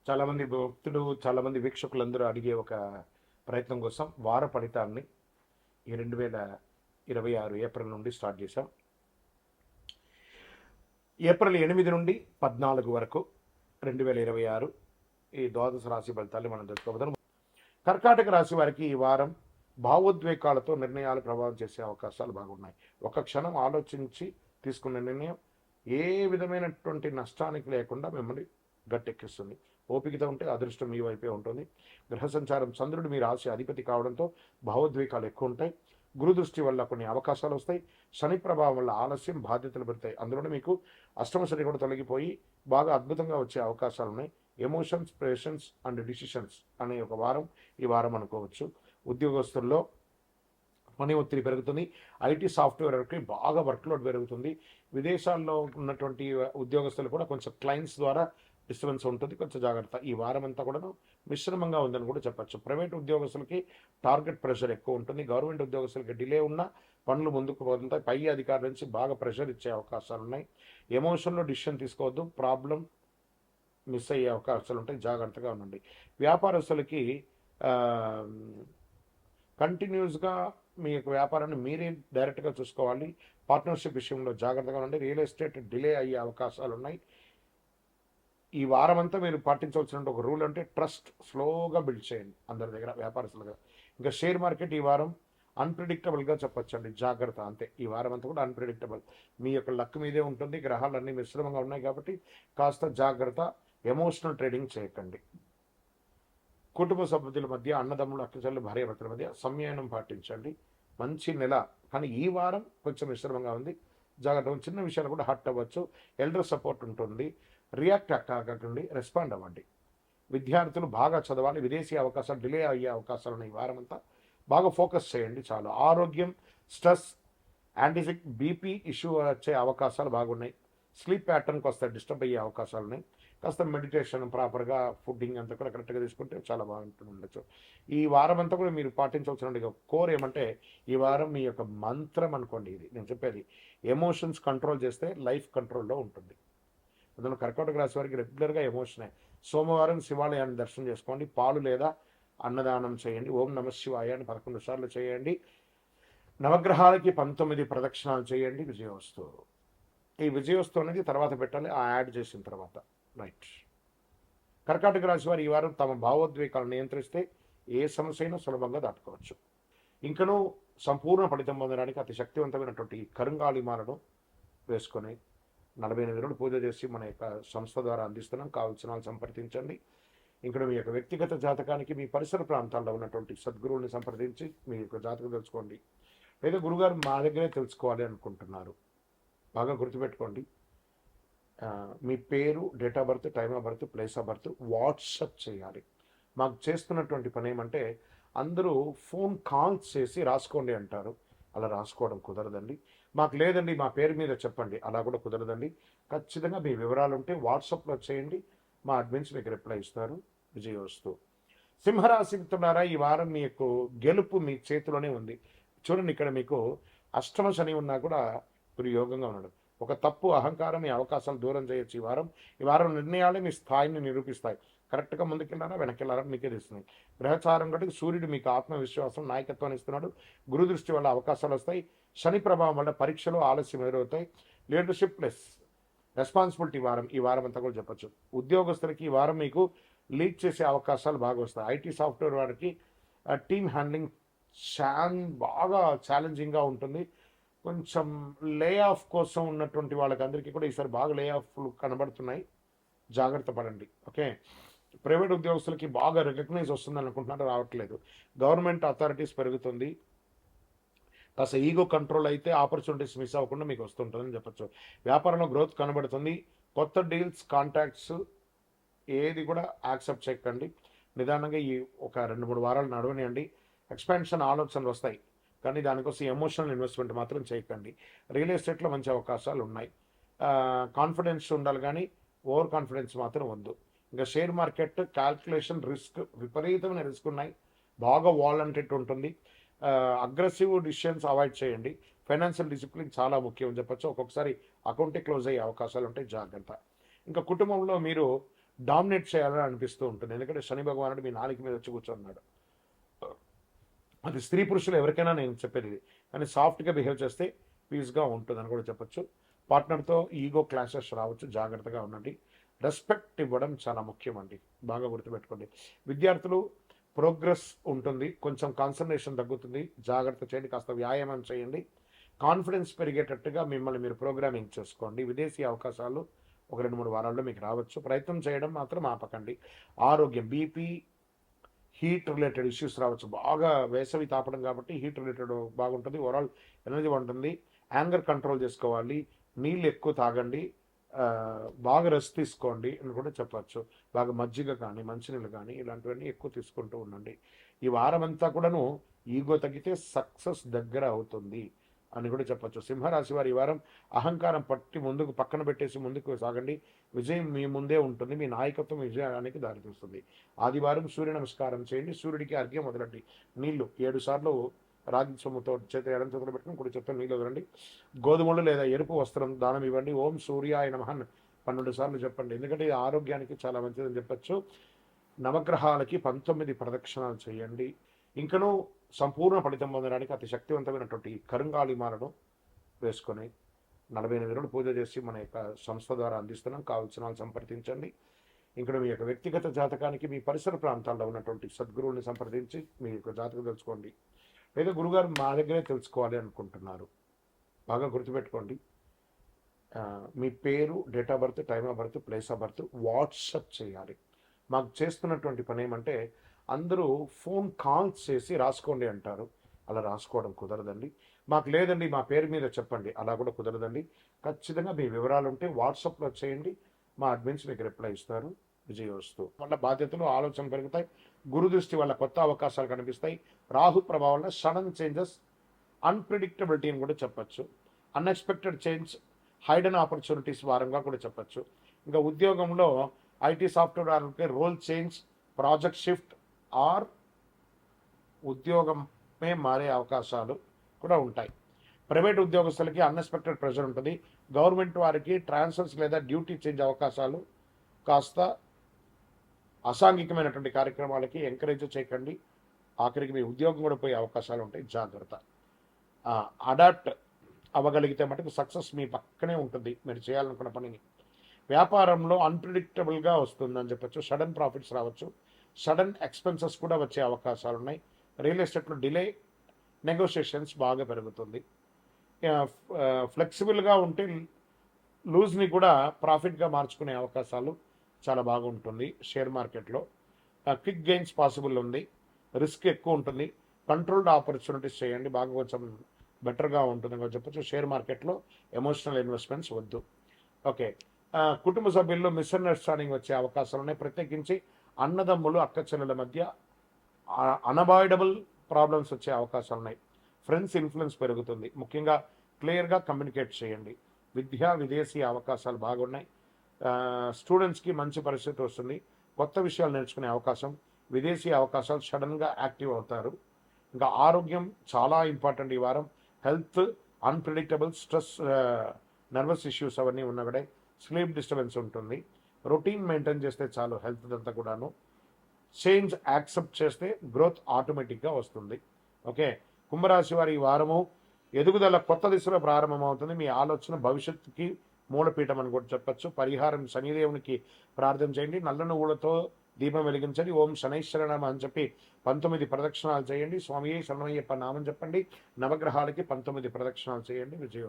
చాలామంది భక్తులు, చాలామంది వీక్షకులందరూ అడిగే ఒక ప్రయత్నం కోసం వార ఫలితాలని ఈ 2026 ఏప్రిల్ నుండి స్టార్ట్ చేశాం. ఏప్రిల్ 8 నుండి 14 వరకు 2026 ఈ ద్వాదశ రాశి ఫలితాలు మనం తెలుసుకోబోతున్నాం. కర్కాటక రాశి వారికి ఈ వారం భావోద్వేగాలతో నిర్ణయాలు ప్రభావం చేసే అవకాశాలు బాగున్నాయి. ఒక క్షణం ఆలోచించి తీసుకున్న నిర్ణయం ఏ విధమైనటువంటి నష్టానికి లేకుండా మిమ్మల్ని గట్టెక్కిస్తుంది. ఓపికతో ఉంటే అదృష్టం మీ వైపే ఉంటుంది. గ్రహ సంచారం చంద్రుడు మీ రాశి అధిపతి కావడంతో భావోద్వేగాలు ఎక్కువ ఉంటాయి. గురు దృష్టి వల్ల కొన్ని అవకాశాలు వస్తాయి. శని ప్రభావం వల్ల ఆలస్యం, బాధ్యతలు పెడతాయి. అందులోనే మీకు అష్టమ శని కూడా తొలగిపోయి బాగా అద్భుతంగా వచ్చే అవకాశాలు ఉన్నాయి. ఎమోషన్స్, పేషెన్స్ అండ్ డిసిషన్స్ అనే ఒక వారం ఈ వారం అనుకోవచ్చు. ఉద్యోగస్తుల్లో పని ఒత్తిడి పెరుగుతుంది. ఐటీ సాఫ్ట్వేర్ వరకు బాగా వర్క్లోడ్ పెరుగుతుంది. విదేశాల్లో ఉన్నటువంటి ఉద్యోగస్తులు కూడా కొంచెం క్లయింట్స్ ద్వారా డిస్టర్బెన్స్ ఉంటుంది, కొంచెం జాగ్రత్త. ఈ వారం అంతా కూడా మిశ్రమంగా ఉందని కూడా చెప్పచ్చు. ప్రైవేట్ ఉద్యోగస్తులకి టార్గెట్ ప్రెషర్ ఎక్కువ ఉంటుంది. గవర్నమెంట్ ఉద్యోగస్తులకి డిలే ఉన్న పనులు ముందుకు పోతుంటాయి. పై అధికారుల నుంచి బాగా ప్రెషర్ ఇచ్చే అవకాశాలు ఉన్నాయి. ఎమోషన్లో డిసిషన్ తీసుకోవద్దు, ప్రాబ్లం మిస్ అయ్యే అవకాశాలు ఉంటాయి, జాగ్రత్తగా ఉండండి. వ్యాపారస్తులకి కంటిన్యూస్గా మీ యొక్క వ్యాపారాన్ని మీరే డైరెక్ట్గా చూసుకోవాలి. పార్ట్నర్షిప్ విషయంలో జాగ్రత్తగా ఉండండి. రియల్ ఎస్టేట్ డిలే అయ్యే అవకాశాలు ఉన్నాయి. ఈ వారం అంతా మీరు పాటించవలసిన ఒక రూల్ అంటే ట్రస్ట్ స్లోగా బిల్డ్ చేయండి అందరి దగ్గర, వ్యాపారస్తుల దగ్గర. ఇంకా షేర్ మార్కెట్ ఈ వారం అన్ప్రిడిక్టబుల్గా చెప్పొచ్చండి, జాగ్రత్త. అంతే, ఈ వారం అంతా కూడా అన్ప్రిడిక్టబుల్. మీ యొక్క లక్ మీదే ఉంటుంది. గ్రహాలన్నీ మిశ్రమంగా ఉన్నాయి కాబట్టి కాస్త జాగ్రత్త. ఎమోషనల్ ట్రేడింగ్ చేయకండి. కుటుంబ సభ్యుల మధ్య, అన్నదమ్ములు, అక్కచెల్లు, భార్యాభర్తల మధ్య సంయమనం పాటించండి. మంచి నెల, కానీ ఈ వారం కొంచెం మిశ్రమంగా ఉంది, జాగ్రత్త. చిన్న విషయాలు కూడా హర్ట్ అవ్వచ్చు. ఎల్డర్ సపోర్ట్ ఉంటుంది. రియాక్ట్ కాకండి, రెస్పాండ్ అవ్వండి. విద్యార్థులు బాగా చదవాలి. విదేశీ అవకాశాలు డిలే అయ్యే అవకాశాలు ఉన్నాయి. ఈ వారం అంతా బాగా ఫోకస్ చేయండి చాలు. ఆరోగ్యం, స్ట్రెస్, యాంటీసిక్, బీపీ ఇష్యూ వచ్చే అవకాశాలు బాగున్నాయి. స్లీప్ ప్యాటర్న్కి వస్తే డిస్టర్బ్ అయ్యే అవకాశాలు ఉన్నాయి. కాస్త మెడిటేషన్, ప్రాపర్గా ఫుడ్డింగ్ అంతా కూడా కరెక్ట్గా తీసుకుంటే చాలా బాగుంటుంది ఉండొచ్చు. ఈ వారం అంతా కూడా మీరు పాటించవలసిన కోర్ ఏమంటే, ఈ వారం మీ యొక్క మంత్రం అనుకోండి. ఇది నేను చెప్పేది, ఎమోషన్స్ కంట్రోల్ చేస్తే లైఫ్ కంట్రోల్లో ఉంటుంది. అందులో కర్కాటక రాశి వారికి రెగ్యులర్గా ఎమోషనే. సోమవారం శివాలయాన్ని దర్శనం చేసుకోండి. పాలు లేదా అన్నదానం చేయండి. ఓం నమ శివాయ అని 11 సార్లు చేయండి. నవగ్రహాలకి 19 ప్రదక్షిణాలు చేయండి. విజయోస్తు. ఈ విజయోస్తు అనేది తర్వాత పెట్టాలి, ఆ యాడ్ చేసిన తర్వాత. రైట్. కర్కాటక రాశి వారు ఈ వారం తమ భావోద్వేగాలను నియంత్రిస్తే ఏ సమస్య అయినా సులభంగా దాటుకోవచ్చు. ఇంకనూ సంపూర్ణ ఫలితం పొందడానికి అతి శక్తివంతమైనటువంటి కరుంగాళిమాలను వేసుకొని 48 రోజులు పూజ చేసి మన యొక్క సంస్థ ద్వారా అందిస్తున్నాం. కావాల్సిన వాళ్ళు సంప్రదించండి. ఇక్కడ మీ యొక్క వ్యక్తిగత జాతకానికి మీ పరిసర ప్రాంతాల్లో ఉన్నటువంటి సద్గురువుని సంప్రదించి మీ యొక్క జాతకం తెలుసుకోండి. లేదా గురుగారు మా దగ్గరే తెలుసుకోవాలి అనుకుంటున్నారు, బాగా గుర్తుపెట్టుకోండి. మీ పేరు, date of birth, time of birth, place of birth WhatsApp చేయాలి. మాకు చేస్తున్నటువంటి పని ఏమంటే, అందరూ ఫోన్ కాల్స్ చేసి రాసుకోండి అంటారు. అలా రాసుకోవడం కుదరదండి. మాకు లేదండి మా పేరు మీద చెప్పండి, అలా కూడా కుదరదండి. ఖచ్చితంగా మీ వివరాలు ఉంటే వాట్సాప్లో చేయండి. మా అడ్మిన్స్ మీకు రిప్లై ఇస్తారు. విజయోస్తు. సింహరాశి మిత్రులారా, ఈ వారం మీ యొక్క గెలుపు మీ చేతిలోనే ఉంది. చూడండి, ఇక్కడ మీకు అష్టమ శని ఉన్నా కూడా మీరు యోగంగా ఉన్నాడు. ఒక తప్పు, అహంకారం మీ అవకాశాలు దూరం చేయొచ్చు. ఈ వారం నిర్ణయాలే మీ స్థాయిని నిరూపిస్తాయి. కరెక్ట్గా ముందుకెళ్ళారా వెనక్కి మీకే తెస్తున్నాయి. గ్రహచారం కాబట్టి సూర్యుడు మీకు ఆత్మవిశ్వాసం, నాయకత్వాన్ని ఇస్తున్నాడు. గురు దృష్టి వల్ల అవకాశాలు వస్తాయి. శని ప్రభావం వల్ల పరీక్షలు ఆలస్యం ఎదురవుతాయి. లీడర్షిప్ ప్లస్ రెస్పాన్సిబిలిటీ ఈ వారం అంతా కూడా చెప్పచ్చు. ఉద్యోగస్తులకి ఈ వారం మీకు లీడ్ చేసే అవకాశాలు బాగా వస్తాయి. ఐటీ సాఫ్ట్వేర్ వారికి టీమ్ హ్యాండ్లింగ్ బాగా ఛాలెంజింగ్గా ఉంటుంది. కొంచెం లే ఆఫ్ కోసం ఉన్నటువంటి వాళ్ళకందరికీ కూడా ఈసారి బాగా లే ఆఫ్లు కనబడుతున్నాయి, జాగ్రత్త పడండి. ఓకే. ప్రైవేట్ ఉద్యోగస్తులకి బాగా రికగ్నైజ్ వస్తుందని అనుకుంటున్నారు, రావట్లేదు. గవర్నమెంట్ అథారిటీస్ పెరుగుతుంది. కాస్త ఈగో కంట్రోల్ అయితే ఆపర్చునిటీస్ మిస్ అవ్వకుండా మీకు వస్తుంటుందని చెప్పచ్చు. వ్యాపారంలో గ్రోత్ కనబడుతుంది. కొత్త డీల్స్, కాంటాక్ట్స్ ఏది కూడా యాక్సెప్ట్ చేయకండి. నిదానంగా ఈ ఒక 2-3 వారాలు నడవనియండి. ఎక్స్పాన్షన్ ఆలోచనలు వస్తాయి, కానీ దానికోసం ఎమోషనల్ ఇన్వెస్ట్మెంట్ మాత్రం చేయకండి. రియల్ ఎస్టేట్లో మంచి అవకాశాలు ఉన్నాయి. కాన్ఫిడెన్స్ ఉండాలి, కానీ ఓవర్ కాన్ఫిడెన్స్ మాత్రం వద్దు. ఇంకా షేర్ మార్కెట్ క్యాల్కులేషన్, రిస్క్, విపరీతమైన రిస్క్ ఉన్నాయి. బాగా వాలంటెడ్ ఉంటుంది. అగ్రెసివ్ డిసిషన్స్ అవాయిడ్ చేయండి. ఫైనాన్షియల్ డిసిప్లిన్ చాలా ముఖ్యం చెప్పచ్చు. ఒక్కొక్కసారి అకౌంటే క్లోజ్ అయ్యే అవకాశాలు ఉంటాయి, జాగ్రత్త. ఇంకా కుటుంబంలో మీరు డామినేట్ చేయాలని అనిపిస్తూ ఉంటుంది. ఎందుకంటే శని భగవానుడు మీ నాలుక మీద వచ్చి కూర్చున్నాడు. అది స్త్రీ పురుషులు ఎవరికైనా నేను చెప్పేది ఇది. కానీ సాఫ్ట్గా బిహేవ్ చేస్తే పీస్గా ఉంటుందని కూడా చెప్పొచ్చు. పార్ట్నర్తో ఈగో క్లాషెస్ రావచ్చు, జాగ్రత్తగా ఉండండి. రెస్పెక్ట్ ఇవ్వడం చాలా ముఖ్యం అండి, బాగా గుర్తుపెట్టుకోండి. విద్యార్థులు ప్రోగ్రెస్ ఉంటుంది, కొంచెం కాన్సన్ట్రేషన్ తగ్గుతుంది, జాగ్రత్త చేయండి. కాస్త వ్యాయామం చేయండి. కాన్ఫిడెన్స్ పెరిగేటట్టుగా మిమ్మల్ని మీరు ప్రోగ్రామింగ్ చేసుకోండి. విదేశీ అవకాశాలు ఒక 2-3 వారాల్లో మీకు రావచ్చు. ప్రయత్నం చేయడం మాత్రం ఆపకండి. ఆరోగ్యం, బీపీ, హీట్ రిలేటెడ్ ఇష్యూస్ రావచ్చు. బాగా వేసవి తాపడం కాబట్టి హీట్ రిలేటెడ్ బాగుంటుంది. ఓవరాల్ ఎనర్జీ ఉంటుంది. యాంగర్ కంట్రోల్ చేసుకోవాలి. నీళ్ళు ఎక్కువ తాగండి. బాగా రెస్ట్ తీసుకోండి అని కూడా చెప్పచ్చు. బాగా మజ్జిగ కానీ మంచినీళ్ళు కానీ ఇలాంటివన్నీ ఎక్కువ తీసుకుంటూ ఉండండి. ఈ వారం అంతా కూడాను ఈగో తగ్గితే సక్సెస్ దగ్గర అవుతుంది అని కూడా చెప్పచ్చు. సింహరాశి వారి ఈ వారం అహంకారం పట్టి ముందుకు పక్కన పెట్టేసి ముందుకు సాగండి. విజయం మీ ముందే ఉంటుంది. మీ నాయకత్వం విజయానికి దారితీస్తుంది. ఆదివారం సూర్య నమస్కారం చేయండి. సూర్యుడికి అర్ఘ్యం వదలండి. నీళ్లు 7 సార్లు రాగి సొమ్ముతో ఎడం చేతులు పెట్టుకుని కుడి చేతులు నీళ్ళు వదలండి. గోధుమలు లేదా ఎరుపు వస్త్రం దానం ఇవ్వండి. ఓం సూర్యాయ నమః 12 సార్లు చెప్పండి. ఎందుకంటే ఇది ఆరోగ్యానికి చాలా మంచిదని చెప్పచ్చు. నవగ్రహాలకి 19 ప్రదక్షిణాలు చేయండి. ఇంకనూ సంపూర్ణ ఫలితం పొందడానికి అతి శక్తివంతమైనటువంటి కరుంగాళిమాలను వేసుకొని 48 రోజులు పూజ చేసి మన యొక్క సంస్థ ద్వారా అందిస్తున్నాం. కావాల్సిన వాళ్ళు సంప్రదించండి. ఇక్కడ మీ యొక్క వ్యక్తిగత జాతకానికి మీ పరిసర ప్రాంతాల్లో ఉన్నటువంటి సద్గురువుని సంప్రదించి మీ యొక్క జాతకం తెలుసుకోండి. లేదా గురుగారు మా దగ్గరే తెలుసుకోవాలి అనుకుంటున్నారు, బాగా గుర్తుపెట్టుకోండి. మీ పేరు, date of birth, time of birth, place of birth WhatsApp చేయాలి. మాకు చేస్తున్నటువంటి పని ఏమంటే అందరూ ఫోన్ కాల్స్ చేసి రాసుకోండి అంటారు. అలా రాసుకోవడం కుదరదండి. మాకు లేదండి మా పేరు మీద చెప్పండి, అలా కూడా కుదరదండి. ఖచ్చితంగా మీ వివరాలు ఉంటే వాట్సాప్లో చేయండి. మా అడ్మిన్స్ మీకు రిప్లై ఇస్తారు. విజయోస్తు. వల్ల బాధ్యతలు, ఆలోచన పెరుగుతాయి. గురు దృష్టి వల్ల కొత్త అవకాశాలు కనిపిస్తాయి. రాహు ప్రభావం వల్ల సడన్ చేంజెస్, అన్ప్రిడిక్టబిలిటీ అని కూడా చెప్పచ్చు. అన్ఎక్స్పెక్టెడ్ చేంజ్, హైడెన్ ఆపర్చునిటీస్ వారంగా కూడా చెప్పచ్చు. ఇంకా ఉద్యోగంలో IT software role change, project shift or ఉద్యోగమే మారే అవకాశాలు కూడా ఉంటాయి. ప్రైవేట్ ఉద్యోగస్తులకి అన్ఎక్స్పెక్టెడ్ ప్రెషర్ ఉంటుంది. గవర్నమెంట్ వారికి ట్రాన్స్ఫర్స్ లేదా డ్యూటీ చేంజ్ అవకాశాలు. కాస్త అసాంఘికమైనటువంటి కార్యక్రమాలకి ఎంకరేజ్ చేయకండి. ఆఖరికి మీ ఉద్యోగం కూడా పోయే అవకాశాలు ఉంటాయి, జాగ్రత్త. అడాప్ట్ అవ్వగలిగితే మటుకు సక్సెస్ మీ పక్కనే ఉంటుంది మీరు చేయాలనుకున్న పనిని. వ్యాపారంలో అన్ప్రిడిక్టబుల్గా వస్తుందని చెప్పచ్చు. సడన్ ప్రాఫిట్స్ రావచ్చు. సడన్ ఎక్స్పెన్సెస్ కూడా వచ్చే అవకాశాలు ఉన్నాయి. రియల్ ఎస్టేట్లో డిలే, నెగోషియేషన్స్ బాగా పెరుగుతుంది. ఫ్లెక్సిబుల్గా ఉంటే లూజ్ని కూడా ప్రాఫిట్గా మార్చుకునే అవకాశాలు చాలా బాగుంటుంది. షేర్ మార్కెట్లో క్విక్ గెయిన్స్ పాసిబుల్ ఉంది. రిస్క్ ఎక్కువ ఉంటుంది. కంట్రోల్డ్ ఆపర్చునిటీస్ చేయండి, బాగా కొంచెం బెటర్గా ఉంటుందని చెప్పచ్చు. షేర్ మార్కెట్లో ఎమోషనల్ ఇన్వెస్ట్మెంట్స్ వద్దు. ఓకే. కుటుంబ సభ్యుల్లో మిస్అండర్స్టాండింగ్ వచ్చే అవకాశాలు ఉన్నాయి. ప్రత్యేకించి అన్నదమ్ములు, అక్క చెల్లెల మధ్య అన్అవాయిడబుల్ ప్రాబ్లమ్స్ వచ్చే అవకాశాలు ఉన్నాయి. ఫ్రెండ్స్ ఇన్ఫ్లుయెన్స్ పెరుగుతుంది. ముఖ్యంగా క్లియర్గా కమ్యూనికేట్ చేయండి. విదేశీ అవకాశాలు బాగున్నాయి. స్టూడెంట్స్కి మంచి పరిస్థితి వస్తుంది. కొత్త విషయాలు నేర్చుకునే అవకాశం. విదేశీ అవకాశాలు సడన్గా యాక్టివ్ అవుతారు. ఇంకా ఆరోగ్యం చాలా ఇంపార్టెంట్ ఈ వారం. Health unpredictable, stress, nervous issues అవన్నీ ఉన్నగడే. స్లీప్ డిస్టర్బెన్స్ ఉంటుంది. రొటీన్ మెయింటైన్ చేస్తే చాలు హెల్త్ అంతా కూడాను. చేంజ్ యాక్సెప్ట్ చేస్తే గ్రోత్ ఆటోమేటిక్గా వస్తుంది. ఓకే. కుంభరాశి వారి ఈ వారము ఎదుగుదల కొత్త దిశలో ప్రారంభమవుతుంది. మీ ఆలోచన భవిష్యత్తుకి మూలపీఠం అని కూడా చెప్పచ్చు. పరిహారం శనిదేవునికి ప్రార్థన చేయండి. నల్ల నువ్వులతో దీపం వెలిగించండి. ఓం శనైశ్వరనామ అని చెప్పి 19 ప్రదక్షిణాలు చేయండి. స్వామి శరణమయ్యప్ప నామం చెప్పండి. నవగ్రహాలకి 19 ప్రదక్షిణాలు చేయండి. విజయం.